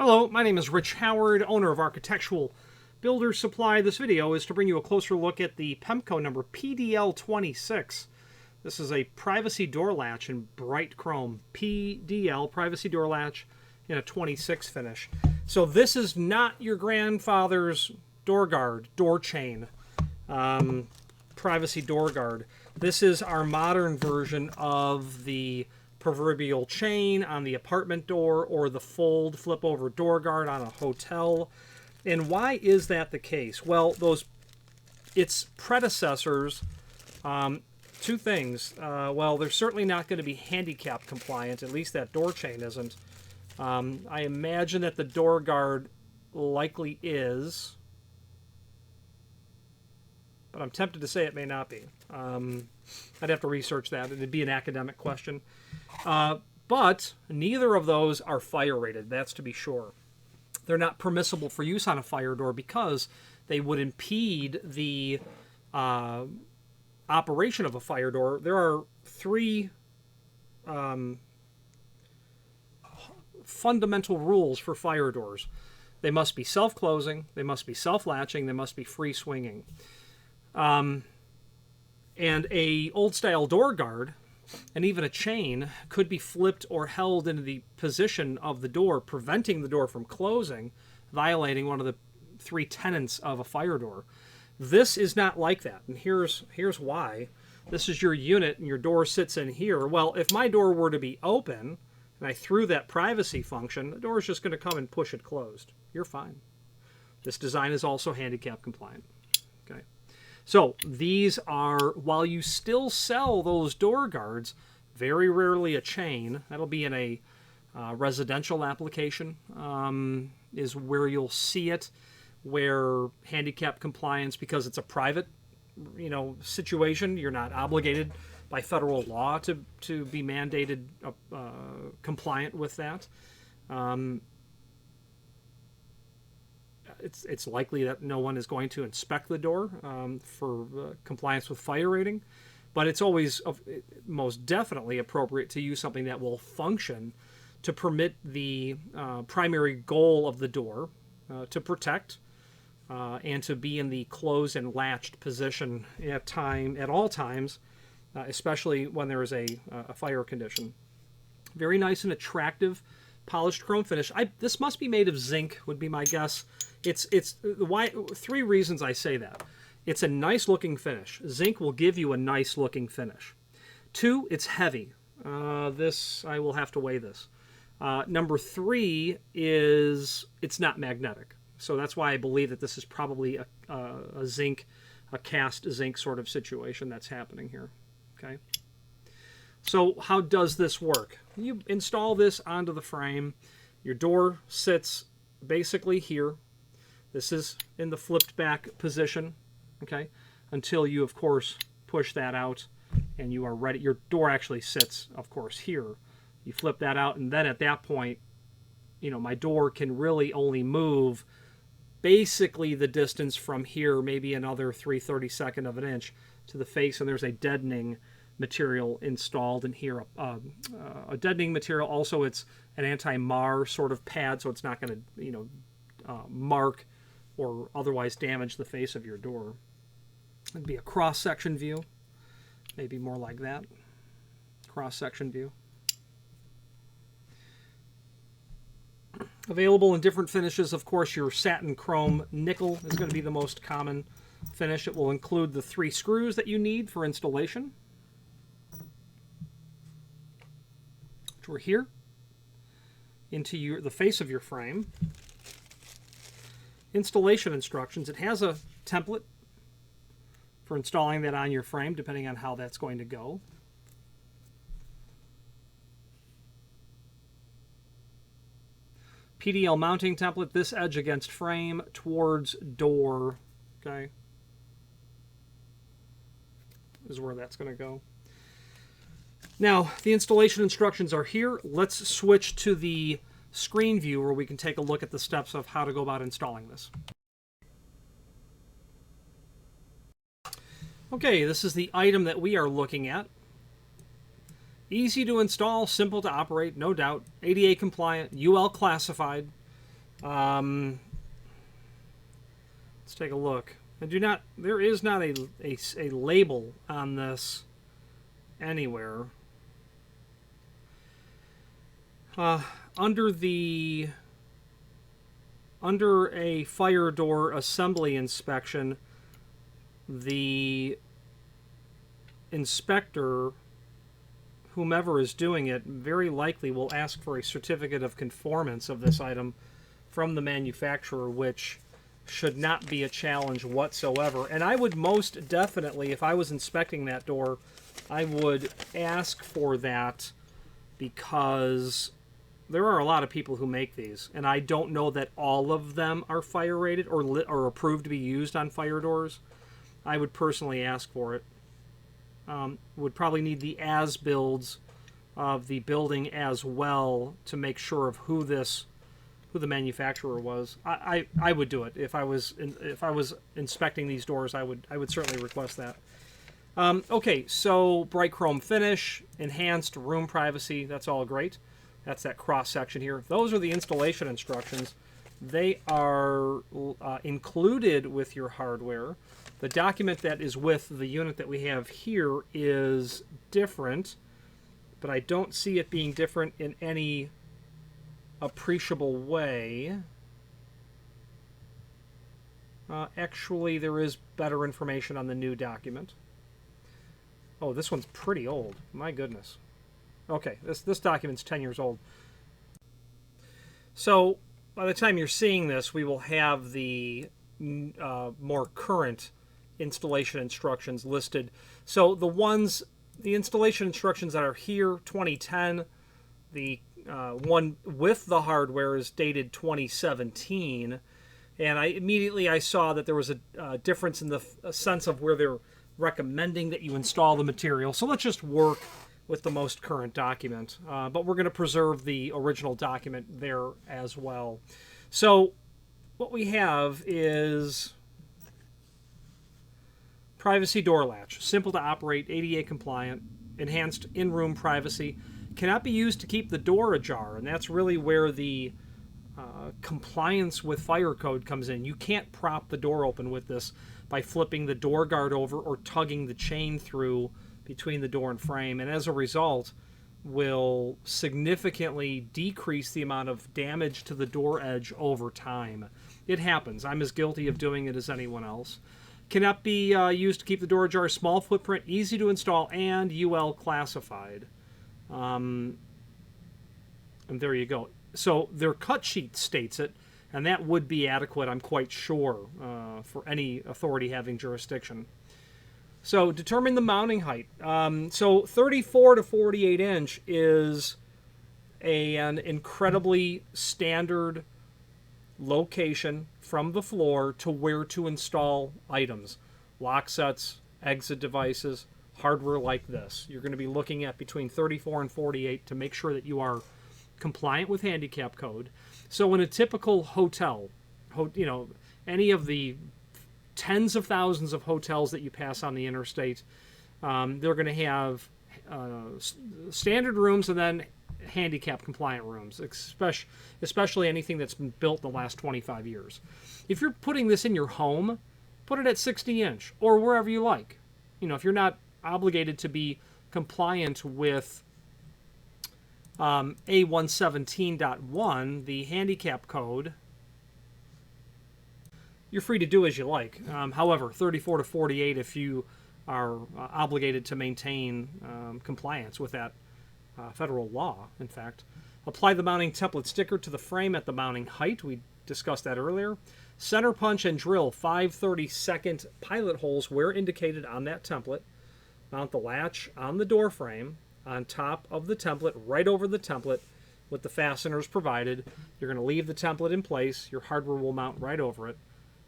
Hello, my name is Rich Howard, owner of Architectural Builder Supply. This video is to bring you a closer look at the Pemko number PDL26. This is a privacy door latch in bright chrome. PDL, privacy door latch in a 26 finish. So this is not your grandfather's door guard, door chain, privacy door guard. This is our modern version of the proverbial chain on the apartment door or the fold flip over door guard on a hotel. And why is that the case? Well, its predecessors, two things. Well, they're certainly not going to be handicap compliant, at least that door chain isn't. I imagine that the door guard likely is, but I'm tempted to say it may not be. I'd have to research that. It'd be an academic question. But neither of those are fire rated, that's to be sure. They're not permissible for use on a fire door because they would impede the operation of a fire door. There are three fundamental rules for fire doors. They must be self-closing, they must be self-latching, they must be free-swinging. And a old-style door guard and even a chain could be flipped or held into the position of the door, preventing the door from closing, violating one of the three tenets of a fire door. This is not like that, and here's why. This is your unit, and your door sits in here. Well, if my door were to be open, and I threw that privacy function, the door is just going to come and push it closed. You're fine. This design is also handicap compliant. Okay. So these are, while you still sell those door guards, very rarely a chain. That'll be in a residential application is where you'll see it, where handicap compliance, because it's a private, situation. You're not obligated by federal law to be mandated compliant with that. It's likely that no one is going to inspect the door for compliance with fire rating, but it's always most definitely appropriate to use something that will function to permit the primary goal of the door to protect and to be in the closed and latched position at all times, especially when there is a fire condition. Very nice and attractive polished chrome finish. This must be made of zinc, would be my guess. It's why, three reasons I say that. It's a nice looking finish. Zinc will give you a nice looking finish. Two, it's heavy. I will have to weigh this. Number three is it's not magnetic. So that's why I believe that this is probably a zinc, a cast zinc sort of situation that's happening here. Okay. So how does this work? You install this onto the frame. Your door sits basically here. This is in the flipped back position, okay, until you, of course, push that out and you are ready. Your door actually sits, of course, here. You flip that out, and then at that point, my door can really only move basically the distance from here, maybe another 3/32 of an inch to the face, and there's a deadening material installed in here. A deadening material, also it's an anti-mar sort of pad, so it's not going to, mark or otherwise damage the face of your door. It'd be a cross-section view, maybe more like that. Cross-section view. Available in different finishes, of course. Your satin chrome nickel is going to be the most common finish. It will include the 3 screws that you need for installation, which were here, into the face of your frame. Installation instructions. It has a template for installing that on your frame, depending on how that's going to go. Pdl Mounting Template, this edge against frame towards door, okay, is where that's going to go. Now, the installation instructions are here. Let's switch to the screen view where we can take a look at the steps of how to go about installing this. Okay, this is the item that we are looking at. Easy to install, simple to operate, no doubt. ADA compliant, UL classified. Let's take a look. There is not a label on this anywhere. Under a fire door assembly inspection, the inspector, whomever is doing it, very likely will ask for a certificate of conformance of this item from the manufacturer, which should not be a challenge whatsoever. And I would most definitely, if I was inspecting that door, I would ask for that, because there are a lot of people who make these, and I don't know that all of them are fire rated or approved to be used on fire doors. I would personally ask for it. Would probably need the as-builds of the building as well to make sure of who the manufacturer was. I would do it if I was inspecting these doors. I would certainly request that. Okay, so bright chrome finish, enhanced room privacy. That's all great. That's that cross section here. Those are the installation instructions. They are included with your hardware. The document that is with the unit that we have here is different, but I don't see it being different in any appreciable way. Actually, there is better information on the new document. Oh, this one's pretty old. My goodness. Okay, this document's 10 years old. So by the time you're seeing this, we will have the more current installation instructions listed. So the installation instructions that are here, 2010, the one with the hardware is dated 2017, and I saw that there was a difference in the sense of where they're recommending that you install the material. So let's just work with the most current document, but we're going to preserve the original document there as well. So what we have is privacy door latch, simple to operate, ADA compliant, enhanced in-room privacy, cannot be used to keep the door ajar, and that's really where the compliance with fire code comes in. You can't prop the door open with this by flipping the door guard over or tugging the chain through between the door and frame, and as a result will significantly decrease the amount of damage to the door edge over time. It happens. I'm as guilty of doing it as anyone else. Cannot be used to keep the door ajar, small footprint, easy to install, and UL classified. And there you go. So their cut sheet states it, and that would be adequate, I'm quite sure, for any authority having jurisdiction. So determine the mounting height. So 34 to 48 inch is an incredibly standard location from the floor to where to install items. Lock sets, exit devices, hardware like this. You're going to be looking at between 34 and 48 to make sure that you are compliant with handicap code. So in a typical hotel, any of the tens of thousands of hotels that you pass on the interstate, they're going to have standard rooms and then handicap compliant rooms, especially anything that's been built in the last 25 years. If you're putting this in your home, put it at 60 inch or wherever you like. If you're not obligated to be compliant with A117.1, the handicap code, you're free to do as you like. However, 34 to 48 if you are obligated to maintain compliance with that federal law, in fact. Apply the mounting template sticker to the frame at the mounting height. We discussed that earlier. Center punch and drill 5/32 pilot holes where indicated on that template. Mount the latch on the door frame, on top of the template, right over the template with the fasteners provided. You're going to leave the template in place. Your hardware will mount right over it.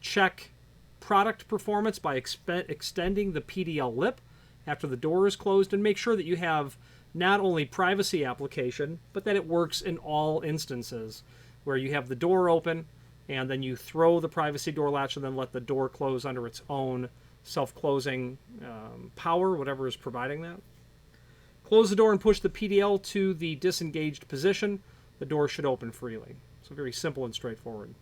Check product performance by extending the PDL lip after the door is closed, and make sure that you have not only privacy application, but that it works in all instances where you have the door open and then you throw the privacy door latch and then let the door close under its own self-closing power, whatever is providing that. Close the door and push the PDL to the disengaged position. The door should open freely. So very simple and straightforward.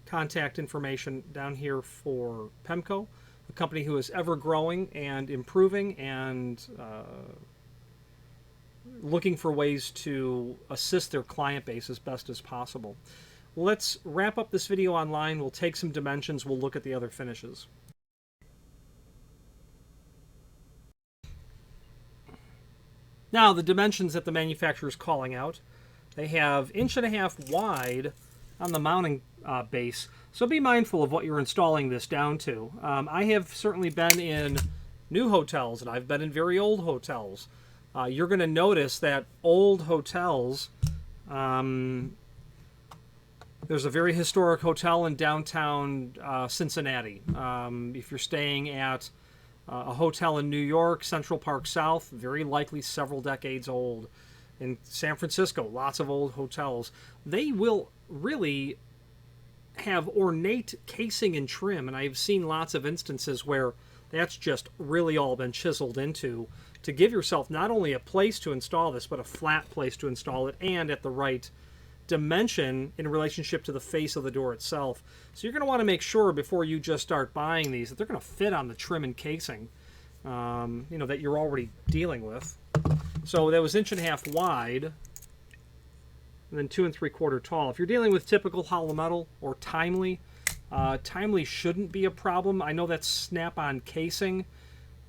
Contact information down here for Pemko, a company who is ever growing and improving and looking for ways to assist their client base as best as possible. Let's wrap up this video online. We'll take some dimensions. We'll look at the other finishes. Now, the dimensions that the manufacturer is calling out, they have 1.5 inch wide on the mounting base. So be mindful of what you're installing this down to. I have certainly been in new hotels, and I've been in very old hotels. You're going to notice that old hotels, there's a very historic hotel in downtown Cincinnati. If you're staying at a hotel in New York, Central Park South, very likely several decades old. In San Francisco, lots of old hotels. They will really have ornate casing and trim, and I've seen lots of instances where that's just really all been chiseled into to give yourself not only a place to install this, but a flat place to install it and at the right dimension in relationship to the face of the door itself. So you're going to want to make sure before you just start buying these that they're going to fit on the trim and casing, that you're already dealing with. So that was 1.5 inch wide, and then 2 3/4 tall. If you're dealing with typical hollow metal or timely, timely shouldn't be a problem. I know that snap-on casing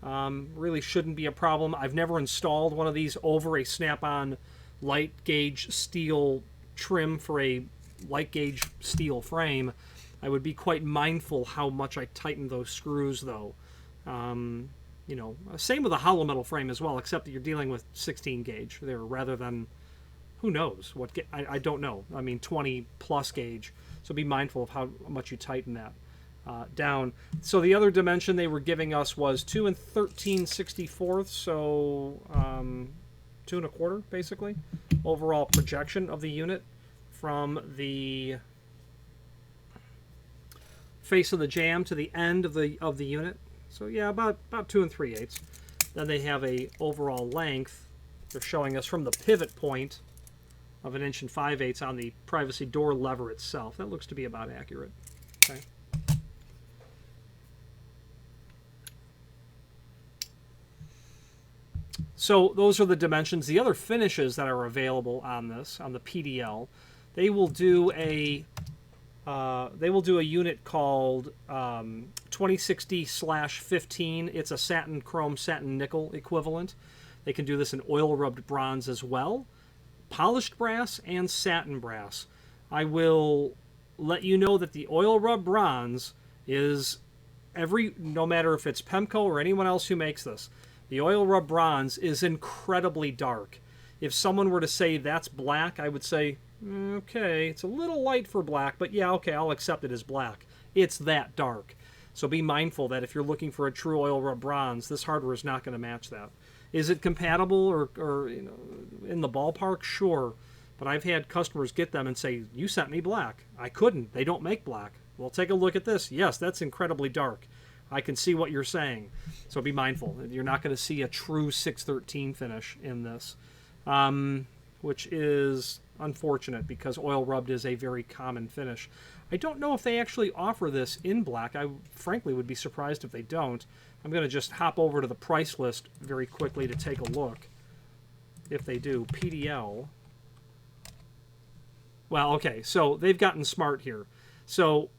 really shouldn't be a problem. I've never installed one of these over a snap-on light gauge steel trim for a light gauge steel frame. I would be quite mindful how much I tighten those screws, though. Same with a hollow metal frame as well, except that you're dealing with 16 gauge there rather than, who knows what, I don't know. I mean, 20 plus gauge. So be mindful of how much you tighten that down. So the other dimension they were giving us was 2 13/64, so 2 1/4 basically. Overall projection of the unit from the face of the jamb to the end of the unit. So yeah, about 2 3/8. Then they have a overall length. They're showing us from the pivot point of 1 5/8 inches on the privacy door lever itself. That looks to be about accurate. Okay. So those are the dimensions. The other finishes that are available on this, on the PDL, they will do a unit called 2060/15. It's a satin chrome satin nickel equivalent. They can do this in oil rubbed bronze as well, polished brass and satin brass. I will let you know that the oil rubbed bronze is no matter if it's Pemko or anyone else who makes this, the oil rubbed bronze is incredibly dark. If someone were to say that's black, I would say, okay, it's a little light for black, but yeah, okay, I'll accept it as black. It's that dark. So be mindful that if you're looking for a true oil rub bronze, this hardware is not going to match that. Is it compatible or in the ballpark? Sure. But I've had customers get them and say, you sent me black. I couldn't. They don't make black. Well, take a look at this. Yes, that's incredibly dark. I can see what you're saying. So be mindful. You're not going to see a true 613 finish in this, which is unfortunate because oil rubbed is a very common finish. I don't know if they actually offer this in black. I frankly would be surprised if they don't. I'm going to just hop over to the price list very quickly to take a look if they do. PDL. Well, okay, so they've gotten smart here. So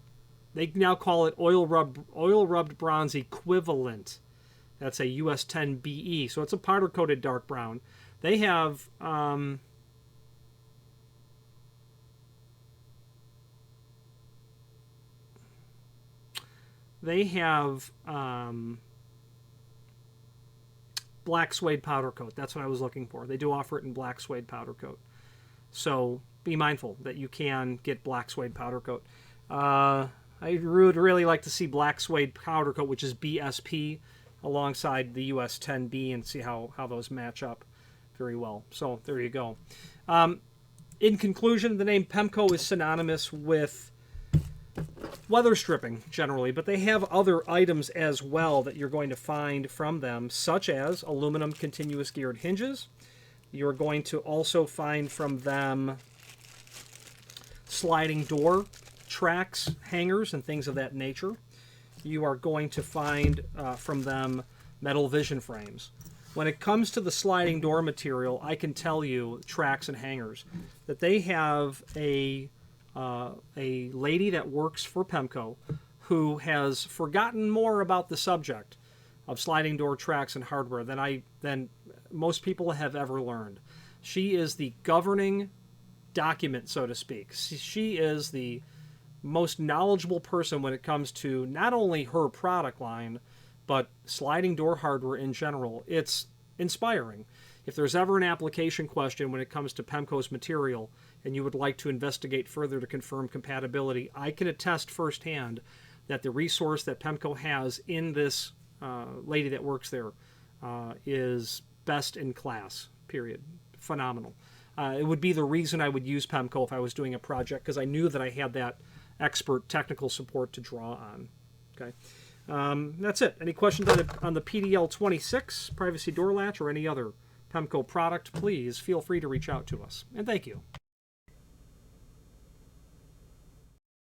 they now call it oil rubbed bronze equivalent. That's a US 10 BE. So it's a powder coated dark brown. They have black suede powder coat. That's what I was looking for. They do offer it in black suede powder coat. So be mindful that you can get black suede powder coat. I would really like to see black suede powder coat, which is BSP, alongside the US 10B and see how those match up very well. So there you go. In conclusion, the name Pemko is synonymous with weather stripping generally, but they have other items as well that you're going to find from them, such as aluminum continuous geared hinges. You're going to also find from them sliding door tracks, hangers, and things of that nature. You are going to find from them metal vision frames. When it comes to the sliding door material, I can tell you, tracks and hangers, that they have a lady that works for Pemko who has forgotten more about the subject of sliding door tracks and hardware than most people have ever learned. She is the governing document, so to speak. She is the most knowledgeable person when it comes to not only her product line, but sliding door hardware in general. It's inspiring. If there's ever an application question when it comes to Pemko's material and you would like to investigate further to confirm compatibility, I can attest firsthand that the resource that Pemko has in this lady that works there is best in class, period. Phenomenal. It would be the reason I would use Pemko if I was doing a project, because I knew that I had that expert technical support to draw on. Okay, that's it. Any questions on the PDL26 privacy door latch or any other Pemko product, please feel free to reach out to us. And thank you.